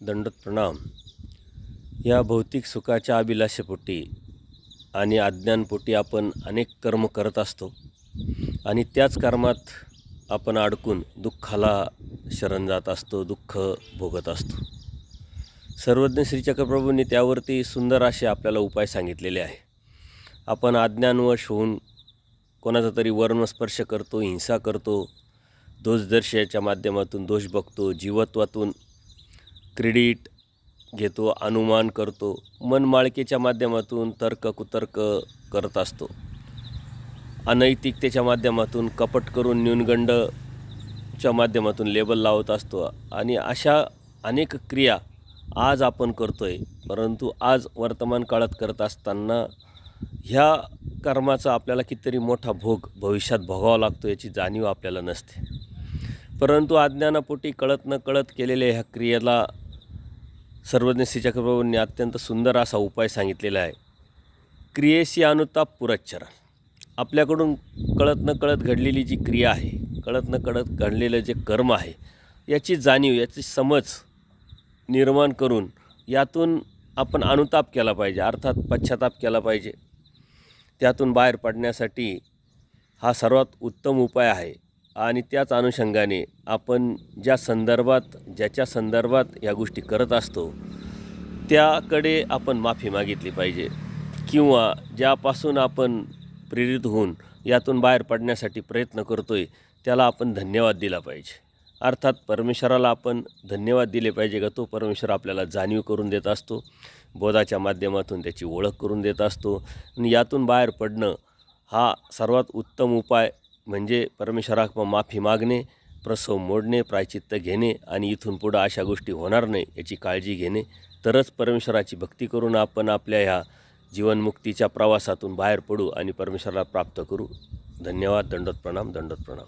दंडोत प्रणाम. या भौतिक सुखाच्या अभिलाषेपोटी आणि अज्ञानपोटी आपण अनेक कर्म करत असतो आणि त्याच कर्मात आपण अडकून दुःखाला शरण जात असतो, दुःख भोगत असतो. सर्वज्ञ श्रीचक्रप्रभूंनी त्यावरती सुंदर असे आपल्याला उपाय सांगितलेले आहे. आपण अज्ञानवश होऊन कोणाचा तरी वर्णस्पर्श करतो, हिंसा करतो, दोषदर्शनाच्या माध्यमातून दोष बघतो, जीवत्वातून क्रेडिट घेतो, अनुमान करतो, मनमाळकेच्या माध्यमातून तर्क कुतर्क करत असतो, अनैतिकतेच्या माध्यमातून कपट करून न्यूनगंडच्या माध्यमातून लेबल लावत असतो आणि अशा अनेक क्रिया आज आपण करतो आहे. परंतु आज वर्तमान काळात करत असताना ह्या कर्माचा आपल्याला कितीतरी मोठा भोग भविष्यात भोगावा लागतो याची जाणीव आपल्याला नसते. परंतु अज्ञानापोटी कळत न कळत केलेल्या ह्या क्रियेला सर्वज्ञ श्रीचक्रप्रभूंनी अत्यंत सुंदर असा उपाय सांगितलेला आहे. क्रियेशी अनुताप पुरच्चरण. आपल्याकडून कळत न कळत घडलेली जी क्रिया आहे, कळत न कळत घडलेलं जे कर्म आहे, याची जाणीव, याची समज निर्माण करून यातून आपण अनुताप केला पाहिजे, अर्थात पश्चाताप केला पाहिजे. त्यातून बाहेर पडण्यासाठी हा सर्वात उत्तम उपाय आहे. आणि त्याच अनुषंगाने आपण ज्याच्या संदर्भात या गोष्टी करत असतो त्याकडे आपण माफी मागितली पाहिजे, किंवा ज्यापासून आपण प्रेरित होऊन यातून बाहेर पडण्यासाठी प्रयत्न करतो आहे त्याला आपण धन्यवाद दिला पाहिजे. अर्थात परमेश्वराला आपण धन्यवाद दिले पाहिजे का तो परमेश्वर आपल्याला जाणीव करून देत असतो, बोधाच्या माध्यमातून त्याची ओळख करून देत असतो. आणि यातून बाहेर पडणं हा सर्वात उत्तम उपाय म्हणजे परमेश्वराकडे माफी मागणे, प्रसव मोडणे, प्रायचित्त घेणे आणि इथून पुढं अशा गोष्टी होणार नाही याची काळजी घेणे. तरच परमेश्वराची भक्ती करून आपण आपल्या ह्या जीवनमुक्तीच्या प्रवासातून बाहेर पडू आणि परमेश्वराला प्राप्त करू. धन्यवाद. दंडोत प्रणाम. दंडोत प्रणाम.